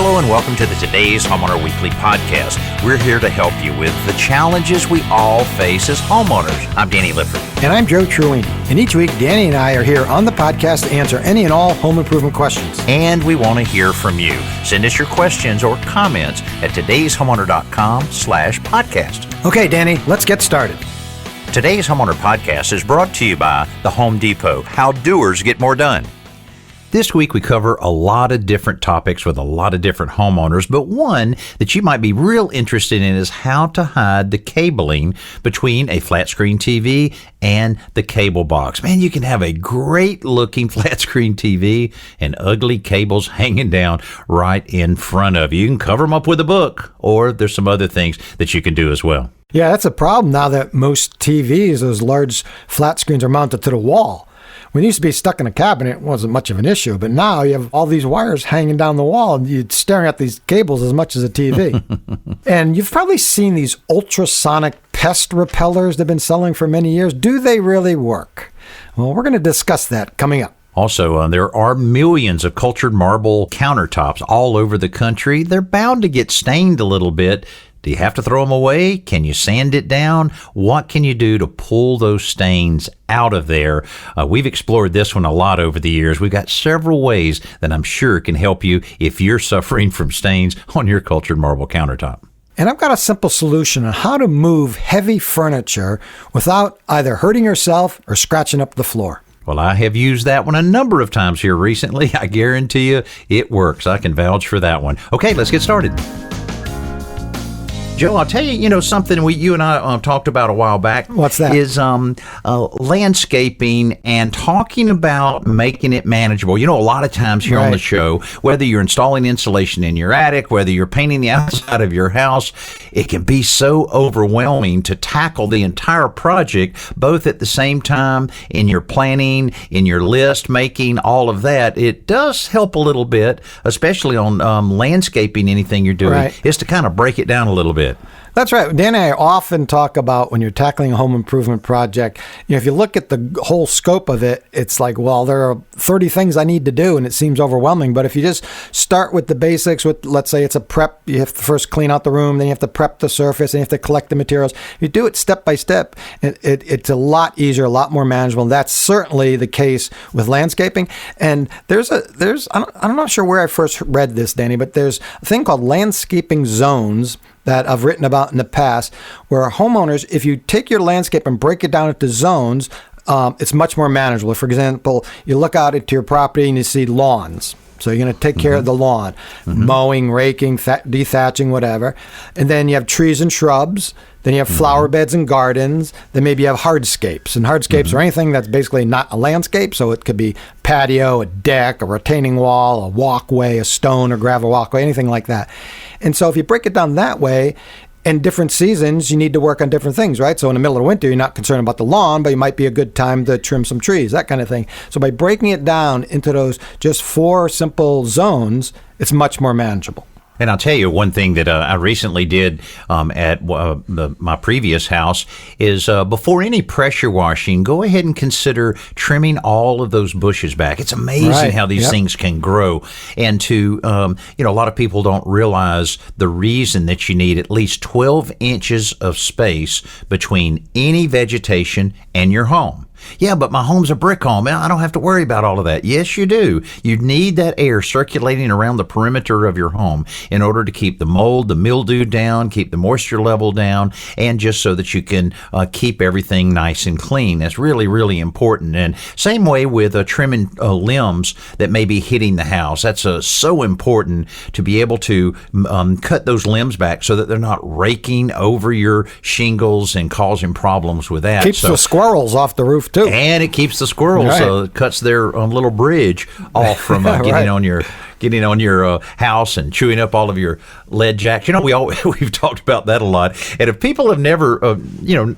Hello and welcome to the Today's Homeowner Weekly Podcast. We're here to help you with the challenges we all face as homeowners. I'm Danny Lipford. And I'm Joe Truini. And each week, Danny and I are here on the podcast to answer any and all home improvement questions. And we want to hear from you. Send us your questions or comments at todayshomeowner.com/podcast. Okay, Danny, let's get started. Today's Homeowner Podcast is brought to you by the Home Depot. How doers get more done. This week we cover a lot of different topics with a lot of different homeowners, but one that you might be real interested in is how to hide the cabling between a flat screen TV and the cable box. Man, you can have a great looking flat screen TV and ugly cables hanging down right in front of you. You can cover them up with a book, or there's some other things that you can do as well. Yeah, that's a problem now that most TVs, those large flat screens, are mounted to the wall. When it used to be stuck in a cabinet, it wasn't much of an issue, but now you have all these wires hanging down the wall and you're staring at these cables as much as a TV. And you've probably seen these ultrasonic pest repellers they've been selling for many years. Do they really work? Well, we're going to discuss that coming up. Also, there are millions of cultured marble countertops all over the country. They're bound to get stained a little bit. Do you have to throw them away? Can you sand it down? What can you do to pull those stains out of there? We've explored this one a lot over the years. We've got several ways that I'm sure can help you if you're suffering from stains on your cultured marble countertop. And I've got a simple solution on how to move heavy furniture without either hurting yourself or scratching up the floor. Well, I have used that one a number of times here recently. I guarantee you it works. I can vouch for that one. Okay, let's get started. Joe, I'll tell you, something you and I talked about a while back. What's that? Is landscaping and talking about making it manageable. A lot of times here on the show, whether you're installing insulation in your attic, whether you're painting the outside of your house, it can be so overwhelming to tackle the entire project, both at the same time in your planning, in your list making, all of that. It does help a little bit, especially on landscaping, anything you're doing, is to kind of break it down a little bit. That's right. Dan and I often talk about when you're tackling a home improvement project, if you look at the whole scope of it, it's like, well, there are 30 things I need to do, and it seems overwhelming. But if you just start with the basics, with, let's say it's a prep, you have to first clean out the room, then you have to prep the surface, and you have to collect the materials. If you do it step by step, it's a lot easier, a lot more manageable. And that's certainly the case with landscaping. And I'm not sure where I first read this, Danny, but there's a thing called landscaping zones that I've written about in the past, where homeowners, if you take your landscape and break it down into zones, it's much more manageable. For example, you look out into your property and you see lawns. So you're going to take care of the lawn, mowing, raking, dethatching, whatever. And then you have trees and shrubs. Then you have flower beds and gardens. Then maybe you have hardscapes. And hardscapes are anything that's basically not a landscape. So it could be patio, a deck, a retaining wall, a walkway, a stone or gravel walkway, anything like that. And so if you break it down that way, in different seasons, you need to work on different things, right? So in the middle of winter, you're not concerned about the lawn, but it might be a good time to trim some trees, that kind of thing. So by breaking it down into those just 4 simple zones, it's much more manageable. And I'll tell you one thing that I recently did at my previous house is before any pressure washing, go ahead and consider trimming all of those bushes back. It's amazing how these things can grow. And a lot of people don't realize the reason that you need at least 12 inches of space between any vegetation and your home. Yeah, but my home's a brick home. I don't have to worry about all of that. Yes, you do. You need that air circulating around the perimeter of your home in order to keep the mold, the mildew down, keep the moisture level down, and just so that you can keep everything nice and clean. That's really, really important. And same way with trimming limbs that may be hitting the house. That's so important to be able to cut those limbs back so that they're not raking over your shingles and causing problems with that. Keeps the squirrels off the roof, too. And it keeps the squirrels, so it cuts their little bridge off from getting on your house and chewing up all of your lead jacks. We've talked about that a lot. And if people have never,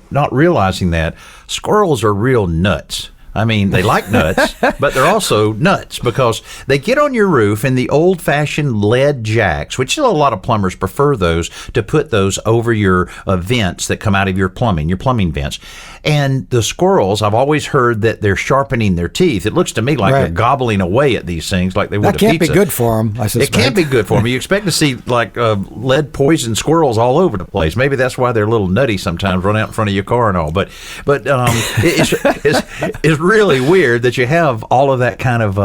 not realizing that, squirrels are real nuts. I mean, they like nuts, but they're also nuts because they get on your roof in the old-fashioned lead jacks, which a lot of plumbers prefer those, to put those over your vents that come out of your plumbing vents. And the squirrels, I've always heard that they're sharpening their teeth. It looks to me like they're gobbling away at these things like they would a pizza. That can't be good for them, I suspect. It can't be good for them. You expect to see like lead-poisoned squirrels all over the place. Maybe that's why they're a little nutty sometimes, run out in front of your car and all. But it's really weird that you have all of that kind of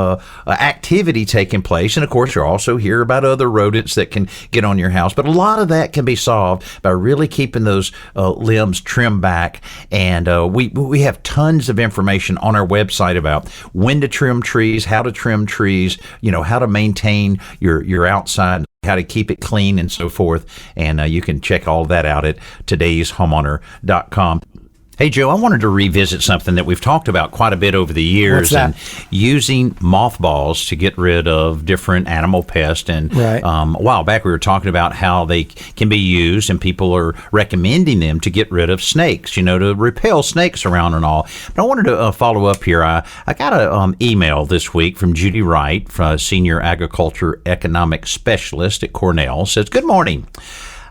activity taking place. And, of course, you also hear about other rodents that can get on your house. But a lot of that can be solved by really keeping those limbs trimmed back. And we have tons of information on our website about when to trim trees, how to trim trees, how to maintain your outside, how to keep it clean and so forth. And you can check all that out at todayshomeowner.com. Hey, Joe, I wanted to revisit something that we've talked about quite a bit over the years. What's that? And using mothballs to get rid of different animal pests. And right. A while back, we were talking about how they can be used, and people are recommending them to get rid of snakes, to repel snakes around and all. But I wanted to follow up here. I got an email this week from Judy Wright, Senior Agriculture Economic Specialist at Cornell. Says, "Good morning.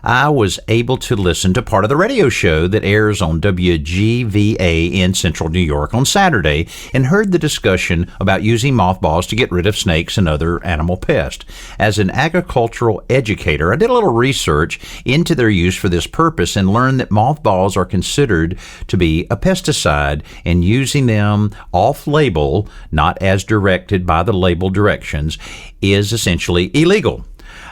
I was able to listen to part of the radio show that airs on WGVA in Central New York on Saturday and heard the discussion about using mothballs to get rid of snakes and other animal pests. As an agricultural educator, I did a little research into their use for this purpose and learned that mothballs are considered to be a pesticide, and using them off-label, not as directed by the label directions, is essentially illegal.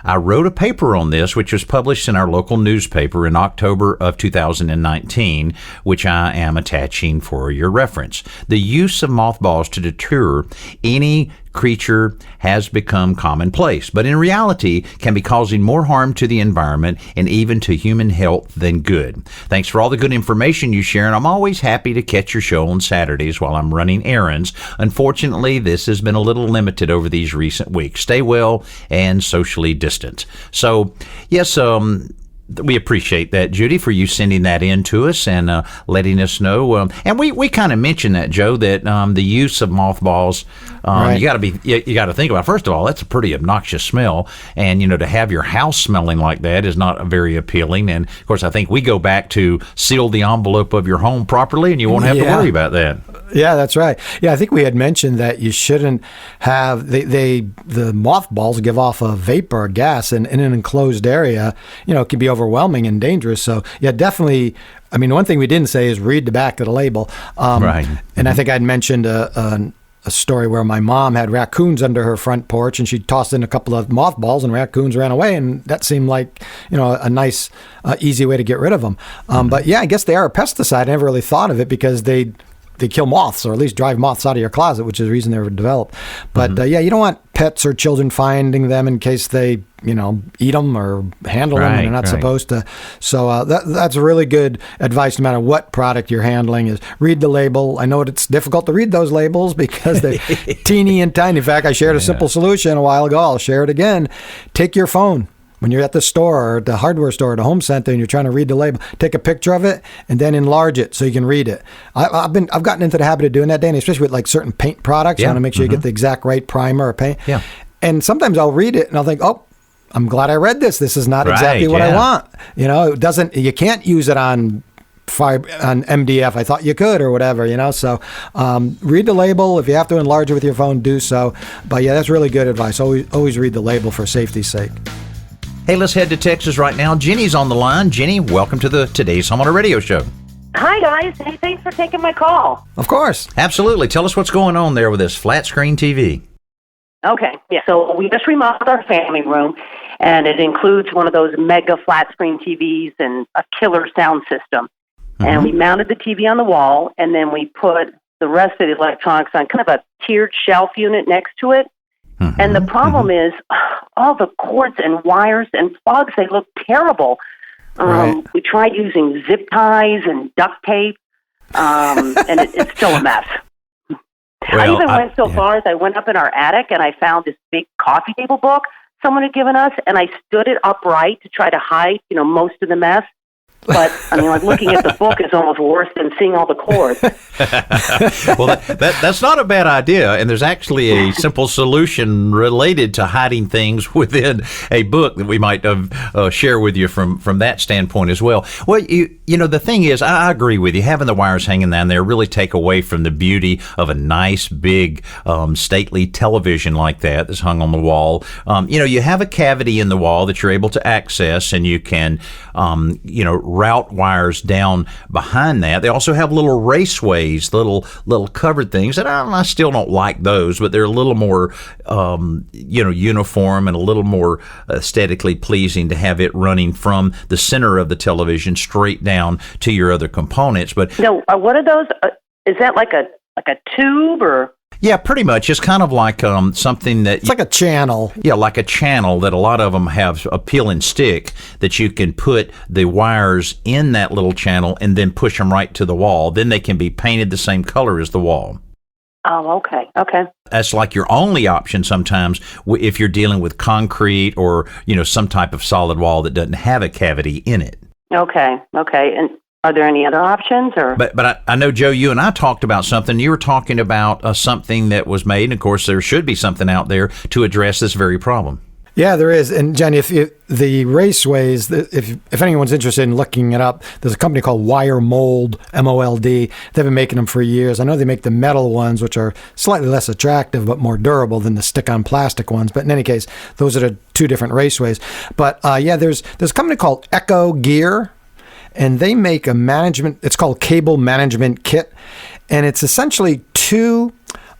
I wrote a paper on this, which was published in our local newspaper in October of 2019, which I am attaching for your reference. The use of mothballs to deter any creature has become commonplace, but in reality can be causing more harm to the environment and even to human health than good. Thanks for all the good information you share, and I'm always happy to catch your show on Saturdays while I'm running errands. Unfortunately, this has been a little limited over these recent weeks. Stay well and socially distant." So, yes, we appreciate that, Judy, for you sending that in to us and letting us know. And we kind of mentioned that, Joe, that the use of mothballs, right. you got to think about. First of all, that's a pretty obnoxious smell, and to have your house smelling like that is not very appealing. And of course, I think we go back to seal the envelope of your home properly, and you won't have to worry about that. Yeah, that's right. Yeah, I think we had mentioned that you shouldn't have the mothballs give off a vapor, a gas, and in an enclosed area, it can be overwhelming and dangerous. So yeah, definitely. I mean, one thing we didn't say is read the back of the label. Right. And I think I'd mentioned a story where my mom had raccoons under her front porch, and she tossed in a couple of mothballs, and raccoons ran away, and that seemed like a nice, easy way to get rid of them. But yeah, I guess they are a pesticide. I never really thought of it because they kill moths, or at least drive moths out of your closet, which is the reason they were developed. But yeah, you don't want pets or children finding them in case they, eat them or handle them when they're not supposed to. So that's really good advice, no matter what product you're handling, is read the label. I know it's difficult to read those labels because they're teeny and tiny. In fact, I shared a simple solution a while ago. I'll share it again. Take your phone. When you're at the store or the hardware store or the home center and you're trying to read the label, take a picture of it and then enlarge it so you can read it. I've gotten into the habit of doing that, Danny, especially with like certain paint products. You want to make sure you get the exact right primer or paint. Yeah. And sometimes I'll read it and I'll think, oh, I'm glad I read this. This is not exactly what I want. It doesn't. You can't use it on MDF. I thought you could, or whatever. So read the label. If you have to enlarge it with your phone, do so. But yeah, that's really good advice. Always read the label for safety's sake. Hey, let's head to Texas right now. Jenny's on the line. Jenny, welcome to the Today's Homeowner Radio Show. Hi, guys. Hey, thanks for taking my call. Of course. Absolutely. Tell us what's going on there with this flat screen TV. Okay. Yeah. So we just remodeled our family room, and it includes one of those mega flat screen TVs and a killer sound system. Mm-hmm. And we mounted the TV on the wall, and then we put the rest of the electronics on kind of a tiered shelf unit next to it. Mm-hmm. And the problem is all the cords and wires and plugs, they look terrible. We tried using zip ties and duct tape, and it's still a mess. Well, I even went so far as I went up in our attic and I found this big coffee table book someone had given us, and I stood it upright to try to hide, most of the mess. But, I mean, like looking at the book is almost worse than seeing all the cords. Well, that's not a bad idea, and there's actually a simple solution related to hiding things within a book that we might share with you from that standpoint as well. Well, you know, the thing is, I agree with you. Having the wires hanging down there really take away from the beauty of a nice, big, stately television like that's hung on the wall. You know, you have a cavity in the wall that you're able to access, and you can, you know, route wires down behind that. They also have little raceways, little covered things that I still don't like those, but they're a little more, you know, uniform and a little more aesthetically pleasing to have it running from the center of the television straight down to your other components. But no, what are those? Is that like a tube or? Yeah, pretty much. It's kind of like something that... It's like a channel. Yeah, like a channel that a lot of them have a peel and stick that you can put the wires in that little channel and then push them right to the wall. Then they can be painted the same color as the wall. Oh, okay. Okay. That's like your only option sometimes if you're dealing with concrete or, you know, some type of solid wall that doesn't have a cavity in it. Okay. Okay. And are there any other options? Or? But I know, Joe, you and I talked about something. You were talking about something that was made, and of course there should be something out there to address this very problem. Yeah, there is. And Jenny, if the raceways, if anyone's interested in looking it up, there's a company called Wire Mold, M-O-L-D. They've been making them for years. I know they make the metal ones, which are slightly less attractive but more durable than the stick-on plastic ones. But in any case, those are the two different raceways. But yeah, there's a company called Echo Gear. And they make it's called Cable Management Kit. And it's essentially two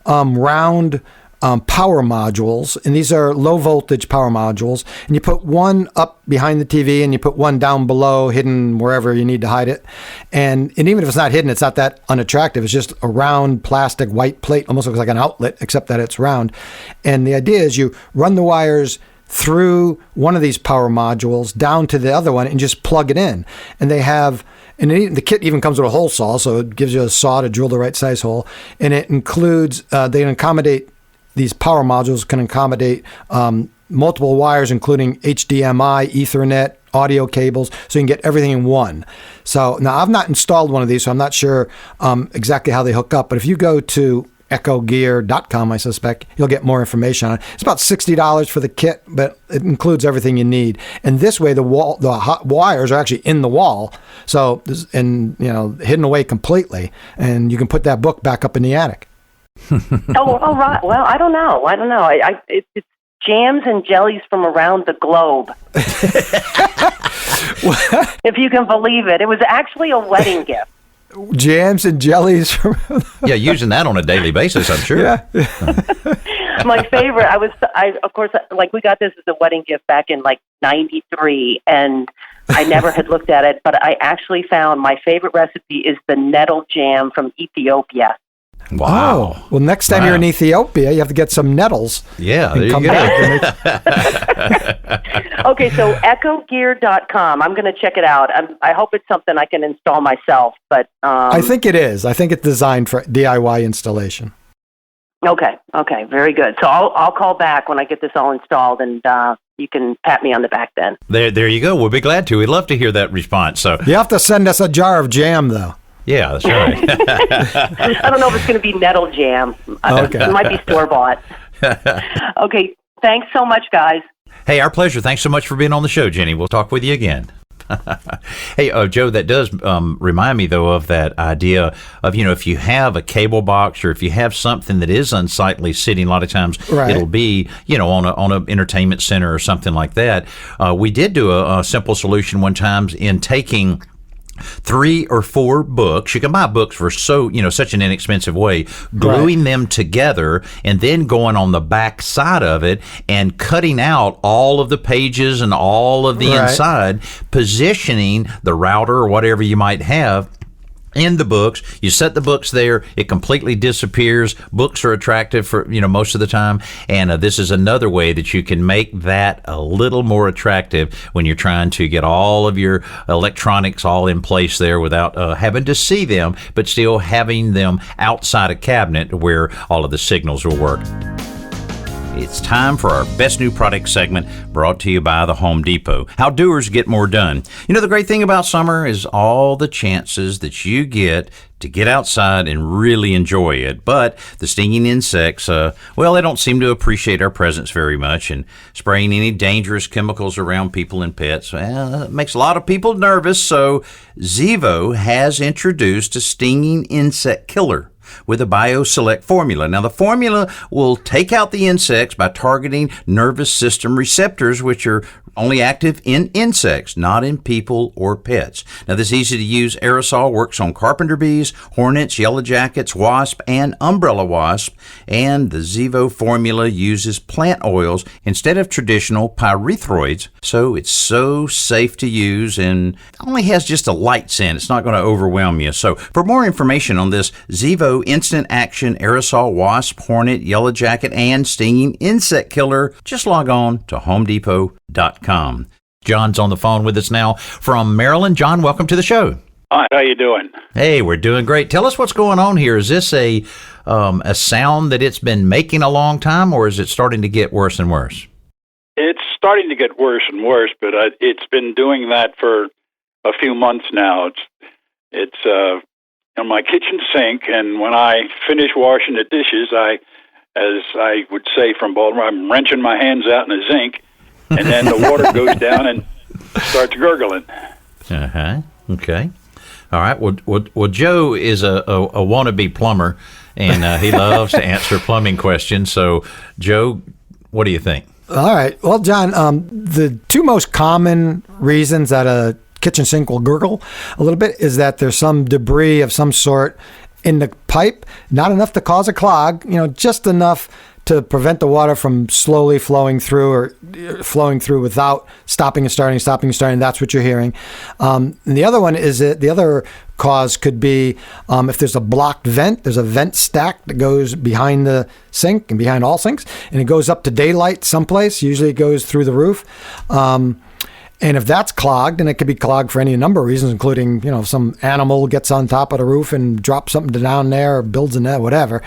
round power modules. And these are low voltage power modules. And you put one up behind the TV and you put one down below, hidden wherever you need to hide it. And even if it's not hidden, it's not that unattractive. It's just a round plastic white plate, almost looks like an outlet, except that it's round. And the idea is you run the wires through one of these power modules down to the other one and just plug it in. And they have, and the kit even comes with a hole saw, so it gives you a saw to drill the right size hole. And it includes, these power modules can accommodate multiple wires, including HDMI, Ethernet, audio cables, so you can get everything in one. So now I've not installed one of these, so I'm not sure exactly how they hook up. But if you go to echogear.com, I suspect you'll get more information on it. It's about $60 for the kit, but it includes everything you need. And this way, the hot wires are actually in the wall, so hidden away completely, and you can put that book back up in the attic. Oh, right. Well, I don't know. It's jams and jellies from around the globe. If you can believe it, it was actually a wedding gift. Jams and jellies. Yeah, using that on a daily basis, I'm sure. Yeah. My favorite, of course, we got this as a wedding gift back in 93, and I never had looked at it, but I actually found my favorite recipe is the nettle jam from Ethiopia. Wow. Oh, well, next time you're in Ethiopia, you have to get some nettles. Yeah, there you go. Okay, so echogear.com. I'm going to check it out. I hope it's something I can install myself. But I think it is. I think it's designed for DIY installation. Okay, very good. So I'll call back when I get this all installed, and you can pat me on the back then. There you go. We'll be glad to. We'd love to hear that response. So you have to send us a jar of jam, though. Yeah, that's right. I don't know if it's going to be nettle jam. Okay. It might be store-bought. Okay, thanks so much, guys. Hey, our pleasure. Thanks so much for being on the show, Jenny. We'll talk with you again. Hey, Joe, that does remind me, though, of that idea of, if you have a cable box or if you have something that is unsightly sitting, a lot of times it'll be, on a entertainment center or something like that. We did do a simple solution one time in taking 3 or 4 books. You can buy books for such an inexpensive way, gluing them together and then going on the back side of it and cutting out all of the pages and all of the inside, positioning the router or whatever you might have in the books. You set the books there, it completely disappears. Books are attractive for most of the time, and this is another way that you can make that a little more attractive when you're trying to get all of your electronics all in place there without having to see them, but still having them outside a cabinet where all of the signals will work. It's time for our Best New Product segment, brought to you by the Home Depot. How doers get more done. You know, the great thing about summer is all the chances that you get to get outside and really enjoy it. But the stinging insects, well, they don't seem to appreciate our presence very much, and spraying any dangerous chemicals around people and pets, well, it makes a lot of people nervous. So Zevo has introduced a stinging insect killer with a BioSelect formula. Now, the formula will take out the insects by targeting nervous system receptors, which are only active in insects, not in people or pets. Now, this easy-to-use aerosol works on carpenter bees, hornets, yellow jackets, wasp, and umbrella wasp. And the Zevo formula uses plant oils instead of traditional pyrethroids, so it's so safe to use and only has just a light scent. It's not going to overwhelm you. So, for more information on this Zevo Instant Action Aerosol Wasp, Hornet, Yellow Jacket, and Stinging Insect Killer, just log on to HomeDepot.com. John's on the phone with us now from Maryland. John, welcome to the show. Hi, how you doing? Hey, we're doing great. Tell us what's going on here. Is this a sound that it's been making a long time, or is it starting to get worse and worse? It's starting to get worse and worse, but it's been doing that for a few months now. It's on my kitchen sink, and when I finish washing the dishes, as I would say from Baltimore, I'm wrenching my hands out in the zinc, and then the water goes down and starts gurgling. Uh-huh. Okay. All right. Well, Joe is a wannabe plumber, and he loves to answer plumbing questions. So, Joe, what do you think? All right. Well, John, the two most common reasons that a kitchen sink will gurgle a little bit is that there's some debris of some sort in the pipe, not enough to cause a clog, just enough to prevent the water from slowly flowing through or flowing through without stopping and starting. That's what you're hearing. And the other one is that the other cause could be if there's a blocked vent. There's a vent stack that goes behind the sink and behind all sinks, and it goes up to daylight someplace. Usually it goes through the roof. And if that's clogged, and it could be clogged for any number of reasons, including, some animal gets on top of the roof and drops something down there or builds a net, whatever.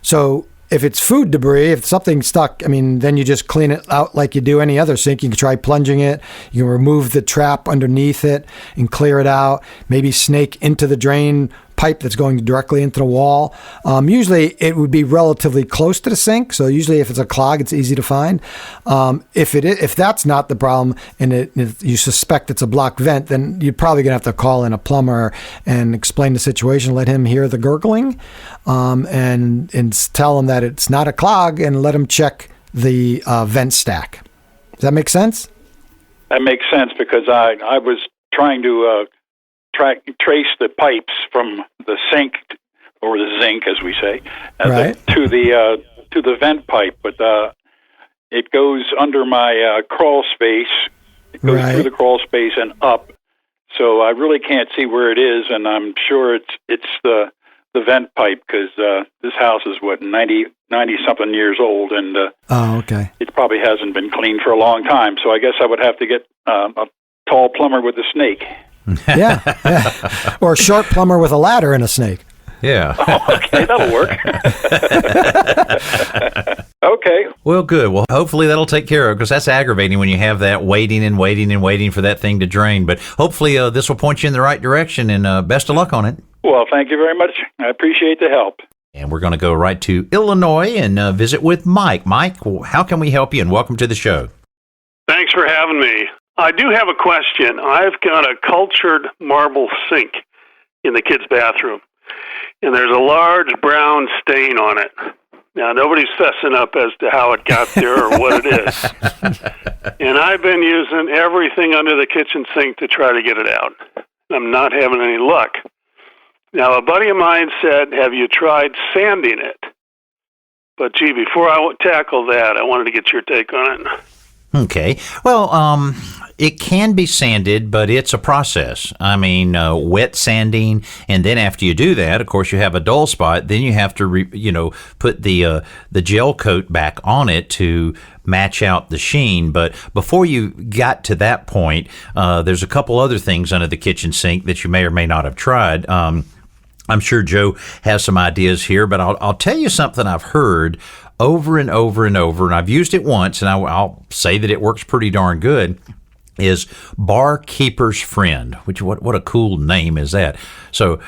So if it's food debris, if something's stuck, then you just clean it out like you do any other sink. You can try plunging it. You can remove the trap underneath it and clear it out. Maybe snake into the drain pipe that's going directly into the wall. Usually it would be relatively close to the sink. So usually if it's a clog, it's easy to find. If that's not the problem and if you suspect it's a blocked vent, then you're probably going to have to call in a plumber and explain the situation, let him hear the gurgling, and tell him that it's not a clog, and let him check the vent stack. Does that make sense? That makes sense, because I was trying to trace the pipes from the sink, or the zinc, as we say, right, to the vent pipe, but it goes under my crawl space. It goes right through the crawl space and up, so I really can't see where it is, and I'm sure it's the vent pipe, because this house is 90 something years old, and okay, it probably hasn't been cleaned for a long time. So I guess I would have to get a tall plumber with a snake. yeah. Or a short plumber with a ladder and a snake. Yeah. Oh, okay, that'll work. Okay. Well, good. Well, hopefully that'll take care of it, because that's aggravating when you have that waiting for that thing to drain. But hopefully this will point you in the right direction, and best of luck on it. Well, thank you very much. I appreciate the help. And we're going to go right to Illinois and visit with Mike. Mike, how can we help you? And welcome to the show. Thanks for having me. I do have a question. I've got a cultured marble sink in the kids' bathroom, and there's a large brown stain on it. Now, nobody's fessing up as to how it got there or what it is. And I've been using everything under the kitchen sink to try to get it out. I'm not having any luck. Now, a buddy of mine said, have you tried sanding it? But, gee, before I tackle that, I wanted to get your take on it. Okay. Well, it can be sanded, but it's a process. Wet sanding, and then after you do that, of course, you have a dull spot. Then you have to, put the gel coat back on it to match out the sheen. But before you got to that point, there's a couple other things under the kitchen sink that you may or may not have tried. I'm sure Joe has some ideas here, but I'll tell you something I've heard over and over and over, and I've used it once, and I'll say that it works pretty darn good, is Barkeeper's Friend, which what a cool name is that. So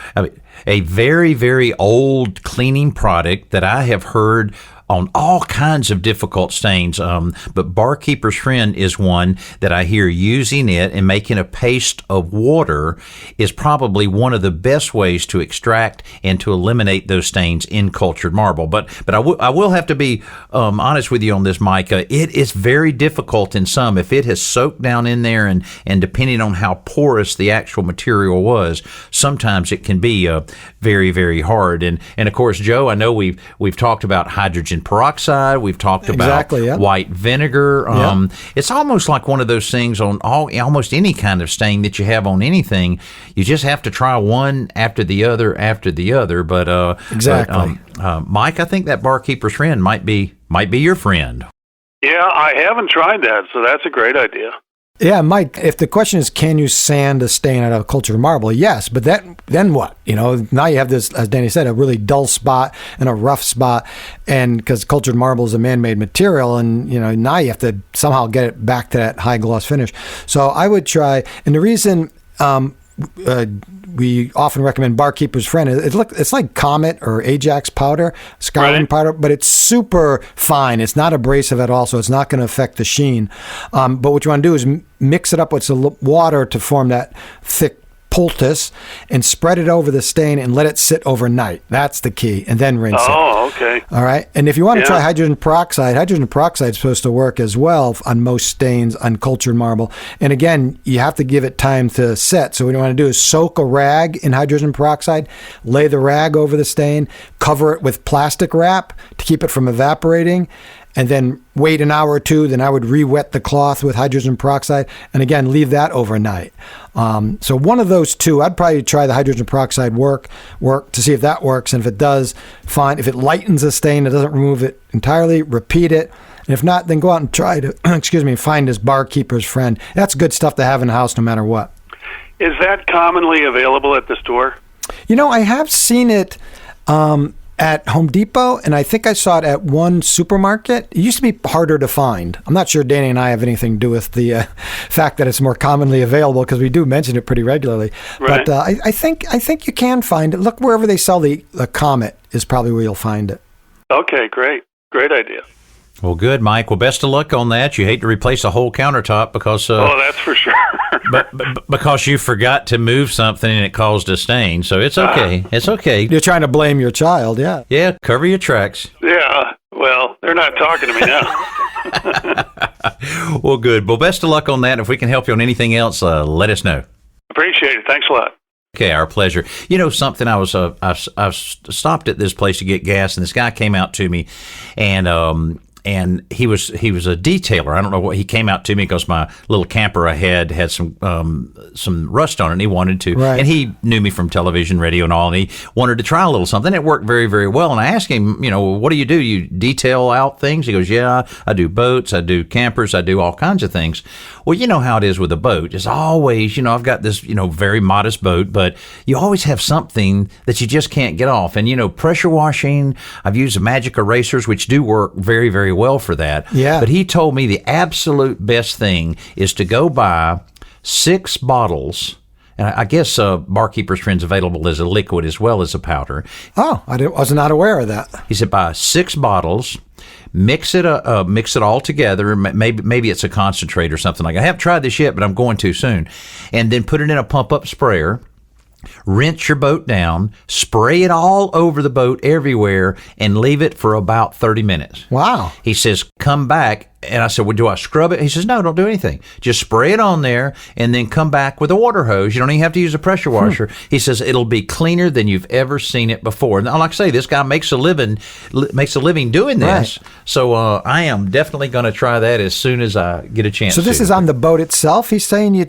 a very, very old cleaning product that I have heard on all kinds of difficult stains. But Barkeeper's Friend is one that I hear using it and making a paste of water is probably one of the best ways to extract and to eliminate those stains in cultured marble. But I will have to be honest with you on this, Micah. It is very difficult in some. If it has soaked down in there and depending on how porous the actual material was, sometimes it can be very, very hard. And of course, Joe, I know we've talked about hydrogen peroxide. We've talked about white vinegar. It's almost like one of those things on almost any kind of stain that you have on anything. You just have to try one after the other. But exactly, Mike, I think that Barkeeper's Friend might be your friend. Yeah, I haven't tried that, so that's a great idea. Yeah, Mike, if the question is, can you sand a stain out of cultured marble? Yes, but then what? Now you have this, as Danny said, a really dull spot and a rough spot, and because cultured marble is a man-made material, and now you have to somehow get it back to that high gloss finish. So I would try, and the reason we often recommend Barkeeper's Friend. It's like Comet or Ajax powder, scouring powder, but it's super fine. It's not abrasive at all, so it's not going to affect the sheen. But what you want to do is mix it up with some water to form that thick poultice and spread it over the stain and let it sit overnight. That's the key, and then rinse it. Oh, okay. All right. And if you want to try hydrogen peroxide is supposed to work as well on most stains on cultured marble. And again, you have to give it time to set. So what you want to do is soak a rag in hydrogen peroxide, lay the rag over the stain, cover it with plastic wrap to keep it from evaporating, and then wait an hour or two. Then I would re-wet the cloth with hydrogen peroxide, and again, leave that overnight. So one of those two, I'd probably try the hydrogen peroxide work to see if that works, and if it does, fine. If it lightens a stain, it doesn't remove it entirely, repeat it. And if not, then go out and try to, find this Barkeeper's Friend. That's good stuff to have in the house no matter what. Is that commonly available at the store? I have seen it at Home Depot, and I think I saw it at one supermarket. It used to be harder to find. I'm not sure Danny and I have anything to do with the fact that it's more commonly available, because we do mention it pretty regularly. Right. But I think you can find it. Look wherever they sell the Comet is probably where you'll find it. Okay, great idea. Well, good, Mike. Well, best of luck on that. You hate to replace a whole countertop because that's for sure. but because you forgot to move something and it caused a stain. So it's okay. It's okay. You're trying to blame your child, yeah. Yeah, cover your tracks. Yeah, well, they're not talking to me now. Well, good. Well, best of luck on that. If we can help you on anything else, let us know. Appreciate it. Thanks a lot. Okay, our pleasure. Something I stopped at this place to get gas, and this guy came out to me, and he was a detailer. I don't know what he came out to me because my little camper I had some rust on it, and he wanted to. Right. And he knew me from television, radio, and all, and he wanted to try a little something. It worked very, very well. And I asked him, what do? You detail out things? He goes, yeah, I do boats, I do campers, I do all kinds of things. Well, you know how it is with a boat. It's always, I've got this, very modest boat, but you always have something that you just can't get off. And, pressure washing, I've used the magic erasers, which do work very, very well for that. Yeah. But he told me the absolute best thing is to go buy 6 bottles. And I guess Barkeeper's Friend's available as a liquid as well as a powder. Oh, I was not aware of that. He said buy 6 bottles, mix it all together. Maybe it's a concentrate or something like that. I haven't tried this yet, but I'm going to soon. And then put it in a pump-up sprayer. Rinse your boat down, spray it all over the boat everywhere, and leave it for about 30 minutes. Wow. He says, come back. And I said, well, do I scrub it? He says, no, don't do anything. Just spray it on there and then come back with a water hose. You don't even have to use a pressure washer. He says, it'll be cleaner than you've ever seen it before. And like I say, this guy makes a living doing this. Right. So I am definitely going to try that as soon as I get a chance. So this is on the boat itself? He's saying you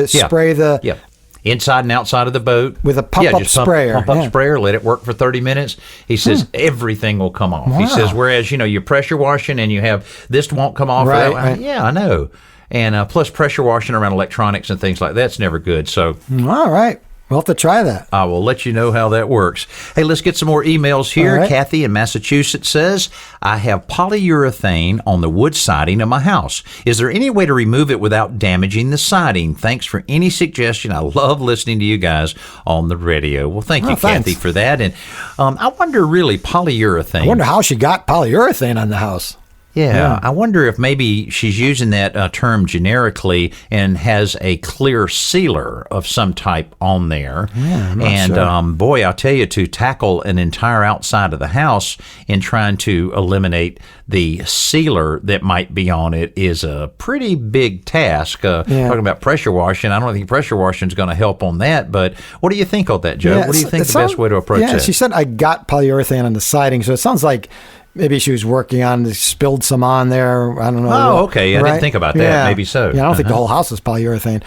spray the... Yeah. Inside and outside of the boat. With a pump-up sprayer. Pump-up sprayer, let it work for 30 minutes. He says everything will come off. Wow. He says, whereas, you're pressure washing and you have this won't come off. Right. Yeah, I know. And plus pressure washing around electronics and things like that's never good. So, all right. We'll have to try that. I will let you know how that works. Hey, let's get some more emails here. All right. Kathy in Massachusetts says, I have polyurethane on the wood siding of my house. Is there any way to remove it without damaging the siding? Thanks for any suggestion. I love listening to you guys on the radio. Well, thank you, thanks. Kathy, for that. And I wonder, really, polyurethane. I wonder how she got polyurethane on the house. Yeah, I wonder if maybe she's using that term generically and has a clear sealer of some type on there. Yeah, I'm not and sure. boy, I'll tell you, to tackle an entire outside of the house in trying to eliminate the sealer that might be on it is a pretty big task. Talking about pressure washing, I don't think pressure washing is going to help on that. But what do you think of that, Joe? Yeah, what do you think the best way to approach that? that? She said I got polyurethane on the siding, so it sounds like maybe she was working on, spilled some on there. I don't know. Oh, okay. I didn't think about that. Yeah. Maybe so. Yeah, I don't think the whole house is polyurethane.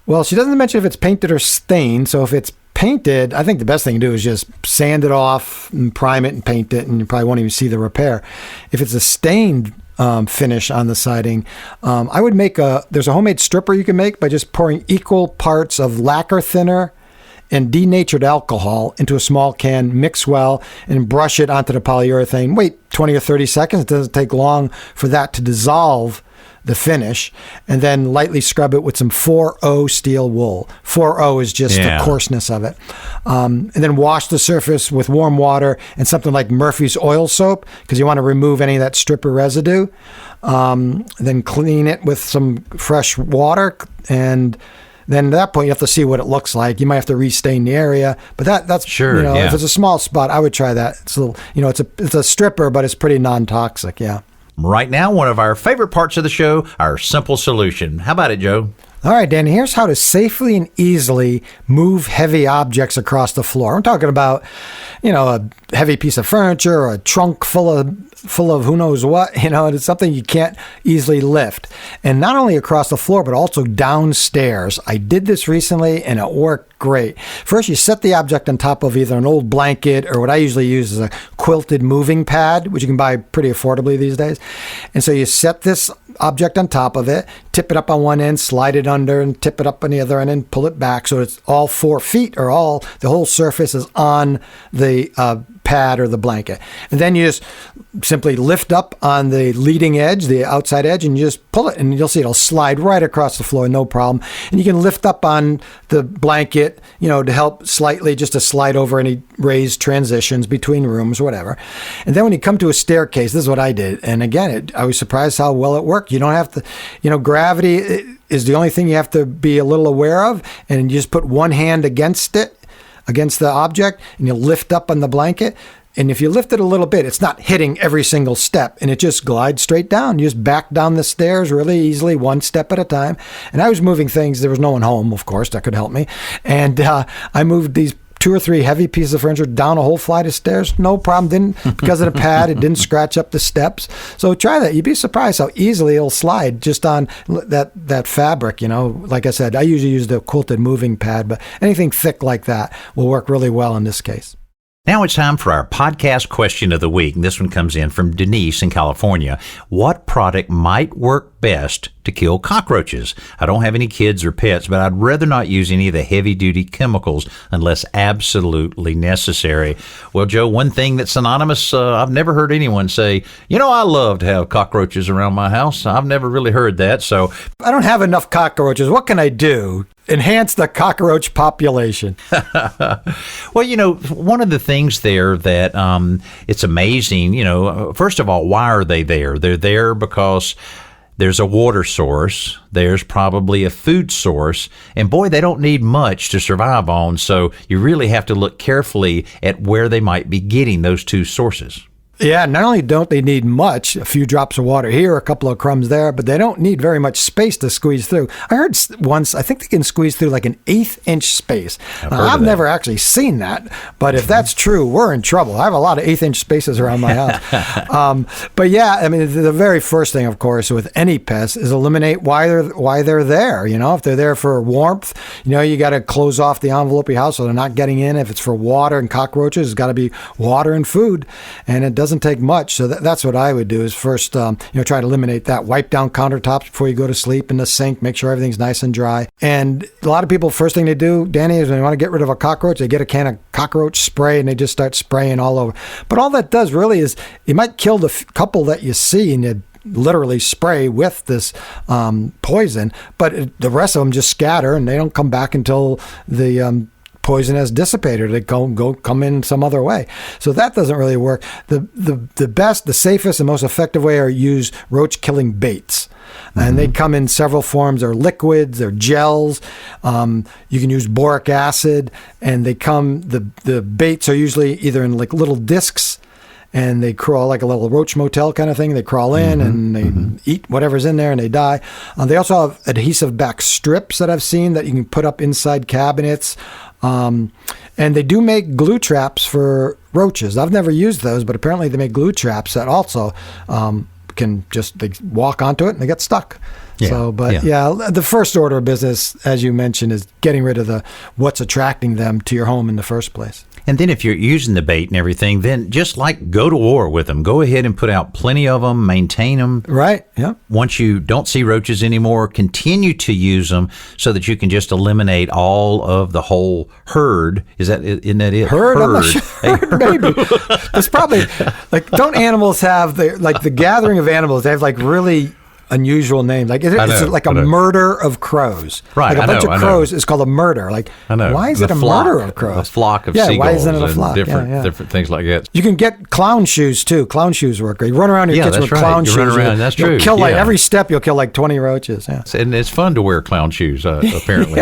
Well, she doesn't mention if it's painted or stained. So if it's painted, I think the best thing to do is just sand it off and prime it and paint it, and you probably won't even see the repair. If it's a stained finish on the siding, I would make there's a homemade stripper you can make by just pouring equal parts of lacquer thinner and denatured alcohol into a small can, mix well, and brush it onto the polyurethane. Wait 20 or 30 seconds. It doesn't take long for that to dissolve the finish, and then lightly scrub it with some 4O steel wool. 4O is just the coarseness of it. And then wash the surface with warm water and something like Murphy's oil soap, because you want to remove any of that stripper residue. Then clean it with some fresh water, and then at that point you have to see what it looks like. You might have to restain the area, but that's sure. If it's a small spot, I would try that. It's a little, it's a stripper, but it's pretty non-toxic. Yeah. Right now, one of our favorite parts of the show, our simple solution. How about it, Joe? All right, Dan, here's how to safely and easily move heavy objects across the floor. I'm talking about, a heavy piece of furniture or a trunk full of who knows what. It's something you can't easily lift. And not only across the floor, but also downstairs. I did this recently, and it worked great. First, you set the object on top of either an old blanket, or what I usually use is a quilted moving pad, which you can buy pretty affordably these days. And so you set this object on top of it, tip it up on one end, slide it under, and tip it up on the other end, and pull it back so it's all 4 feet, or the whole surface is on the pad or the blanket. And then you just simply lift up on the leading edge, the outside edge, and you just pull it, and you'll see it'll slide right across the floor, no problem. And you can lift up on the blanket, to help slightly, just to slide over any raised transitions between rooms or whatever. And then when you come to a staircase, this is what I did. And again, I was surprised how well it worked. You don't have to, gravity is the only thing you have to be a little aware of. And you just put one hand against the object, and you lift up on the blanket. And if you lift it a little bit, it's not hitting every single step, and it just glides straight down. You just back down the stairs really easily, one step at a time. And I was moving things. There was no one home, of course, that could help me. And I moved these 2 or 3 heavy pieces of furniture down a whole flight of stairs. No problem. Because of the pad, it didn't scratch up the steps. So try that. You'd be surprised how easily it'll slide just on that fabric. Like I said, I usually use the quilted moving pad, but anything thick like that will work really well in this case. Now it's time for our podcast question of the week. And this one comes in from Denise in California. What product might work best to kill cockroaches? I don't have any kids or pets, but I'd rather not use any of the heavy-duty chemicals unless absolutely necessary. Well, Joe, one thing that's synonymous, I've never heard anyone say, I love to have cockroaches around my house. I've never really heard that. So I don't have enough cockroaches. What can I do? Enhance the cockroach population. Well, one of the things there that it's amazing, first of all, why are they there? They're there because there's a water source, there's probably a food source, and boy, they don't need much to survive on, so you really have to look carefully at where they might be getting those two sources. Yeah, not only don't they need much, a few drops of water here, a couple of crumbs there, but they don't need very much space to squeeze through. I heard once, I think they can squeeze through like an 1/8-inch space. I've never actually seen that, but if that's true, we're in trouble. I have a lot of 1/8-inch spaces around my house. But yeah, the very first thing, of course, with any pest is eliminate why they're there. If they're there for warmth, you got to close off the envelope of your house so they're not getting in. If it's for water and cockroaches, it's got to be water and food, and it doesn't doesn't take much. So that's what I would do is first, try to eliminate that. Wipe down countertops before you go to sleep in the sink. Make sure everything's nice and dry. And a lot of people, first thing they do, Danny, is when they want to get rid of a cockroach, they get a can of cockroach spray and they just start spraying all over. But all that does really is you might kill the couple that you see and you literally spray with this poison, but the rest of them just scatter and they don't come back until the poison has dissipated. They come in some other way. So that doesn't really work. The best, the safest, and most effective way are use roach killing baits. And they come in several forms. They're liquids, they're gels. You can use boric acid, and the baits are usually either in like little discs, and they crawl like a little roach motel kind of thing. They crawl in and they eat whatever's in there and they die. They also have adhesive back strips that I've seen that you can put up inside cabinets. And they do make glue traps for roaches. I've never used those, but apparently they make glue traps that also they walk onto it and they get stuck. Yeah, So, the first order of business, as you mentioned, is getting rid of what's attracting them to your home in the first place. And then if you're using the bait and everything, then just like go to war with them. Go ahead and put out plenty of them, maintain them. Right, yeah. Once you don't see roaches anymore, continue to use them so that you can just eliminate all of the whole herd. Isn't that it? Herd? I'm not sure. Maybe. It's probably, don't animals have, the gathering of animals, they have really unusual name. It's like a murder of crows. Right. Like a bunch of crows is called a murder. I know. Why is it a murder of crows? A flock of seagulls. Why isn't it a flock? Different things like that. You can get clown shoes too. Clown shoes work great. You run around your kitchen with clown shoes. Run around. That's true. Kill every step. You'll kill 20 roaches. Yeah. And it's fun to wear clown shoes. Apparently.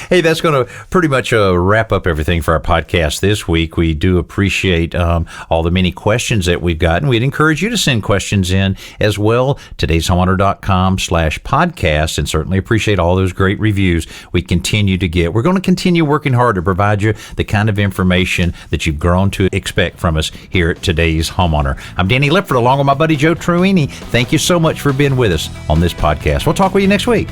Hey, that's going to pretty much wrap up everything for our podcast this week. We do appreciate all the many questions that we've gotten. We'd encourage you to send questions in as well. Today's homeowner.com/podcast, and certainly appreciate all those great reviews we continue to get. We're going to continue working hard to provide you the kind of information that you've grown to expect from us here at Today's Homeowner. I'm Danny Lipford along with my buddy Joe Truini. Thank you so much for being with us on this podcast. We'll talk with you next week.